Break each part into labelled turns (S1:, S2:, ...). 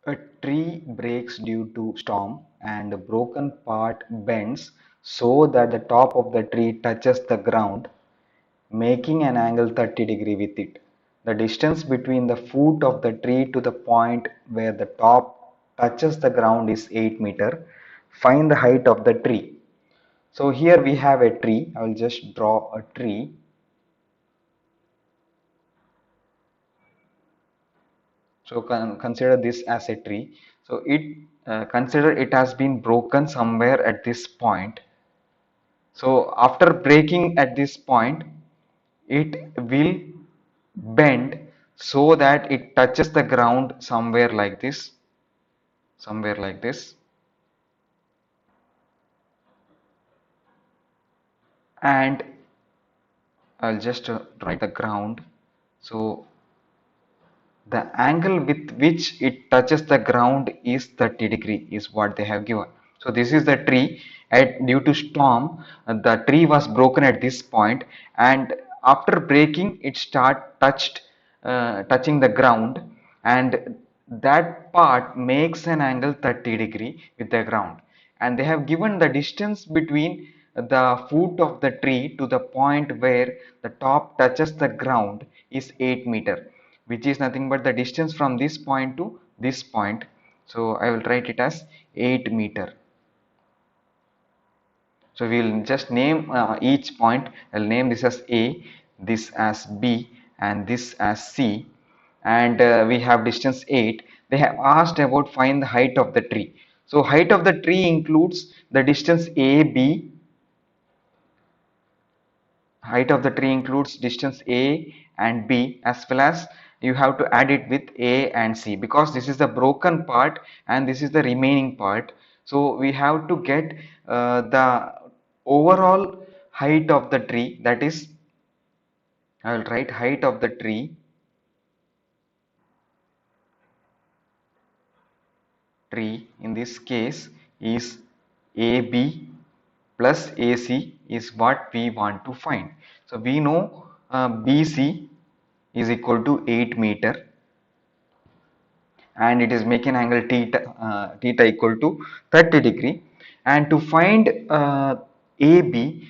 S1: A tree breaks due to storm and the broken part bends so that the top of the tree touches the ground, making an angle 30 degrees with it. The distance between the foot of the tree to the point where the top touches the ground is 8 meter. Find the height of the tree. So here we have a tree. I will just draw a tree. So consider this as a tree. So it consider it has been broken somewhere at this point. So after breaking at this point, it will bend so that it touches the ground somewhere like this, and I'll just write the ground. So the angle with which it touches the ground is 30 degree is what they have given. So this is the tree. At due to storm, the tree was broken at this point, and after breaking it touching the ground, and that part makes an angle 30 degree with the ground, and they have given the distance between the foot of the tree to the point where the top touches the ground is 8 meter, which is nothing but the distance from this point to this point. So I will write it as 8 meter. So we will just name each point. I'll name this as A, this as B, and this as C. And we have distance 8. They have asked about find the height of the tree. So height of the tree includes the distance AB. Height of the tree includes distance A and B, as well as you have to add it with A and C, because this is the broken part and this is the remaining part. So we have to get the overall height of the tree, that is, I will write height of the tree in this case is AB plus AC is what we want to find. So we know BC is equal to 8 meter, and it is making angle theta equal to 30 degree, and to find AB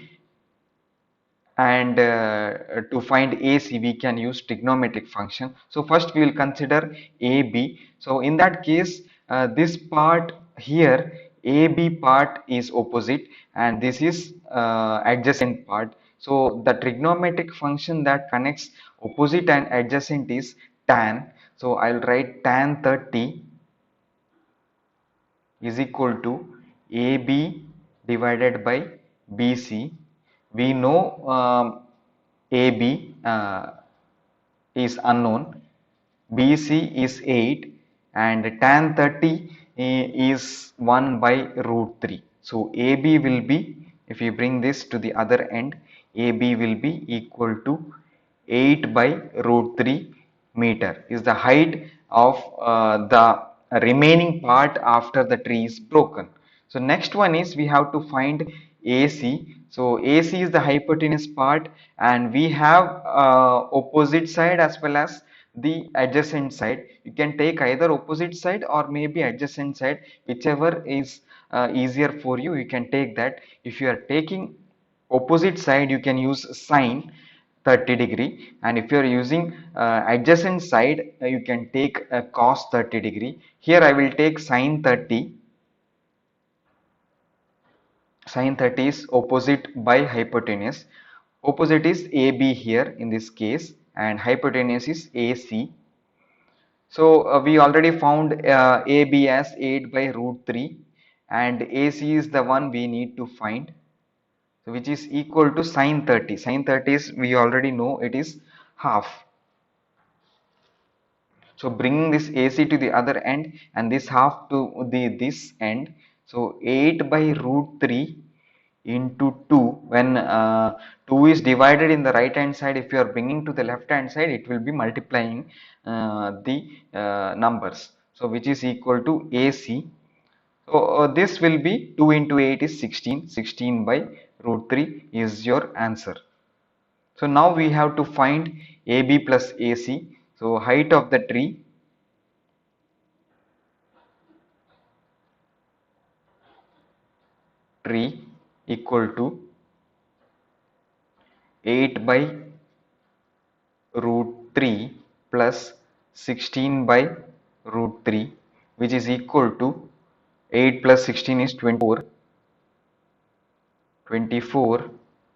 S1: and to find AC we can use trigonometric function. So first we will consider AB. So in that case, this part here, AB part is opposite and this is adjacent part. So the trigonometric function that connects opposite and adjacent is tan. So I'll write tan 30 is equal to AB divided by BC. We know AB is unknown, BC is 8, and tan 30 is 1 by root 3. So AB will be, if you bring this to the other end, AB will be equal to 8 by root 3 meter is the height of the remaining part after the tree is broken. So next one is we have to find AC. So AC is the hypotenuse part, and we have opposite side as well as the adjacent side. You can take either opposite side or maybe adjacent side, whichever is easier for you, you can take that. If you are taking opposite side, you can use sine 30 degree, and if you are using adjacent side, you can take cos 30 degree. Here I will take sine 30. Sine 30 is opposite by hypotenuse. Opposite is AB here in this case, and hypotenuse is AC. So we already found AB as 8 by root 3, and AC is the one we need to find. So which is equal to sine 30. Sine 30 is, we already know, it is half. So bringing this AC to the other end and this half to this end. So 8 by root 3 into 2, when 2 is divided in the right hand side, if you are bringing to the left hand side, it will be multiplying the numbers. So which is equal to AC. So this will be 2 into 8 is 16. 16 by root 3 is your answer. So now we have to find AB plus AC. So height of the tree tree equal to 8 by root 3 plus 16 by root 3, which is equal to 8 plus 16 is 24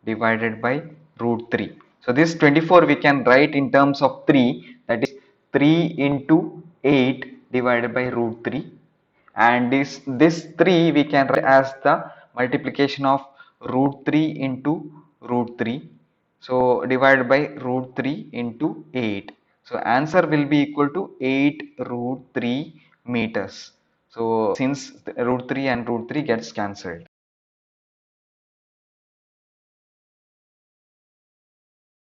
S1: divided by root 3. So this 24 we can write in terms of 3, that is 3 into 8 divided by root 3, and this 3 we can write as the multiplication of root 3 into root 3. So divided by root 3 into 8. So answer will be equal to 8 root 3 meters. So since root 3 and root 3 gets cancelled.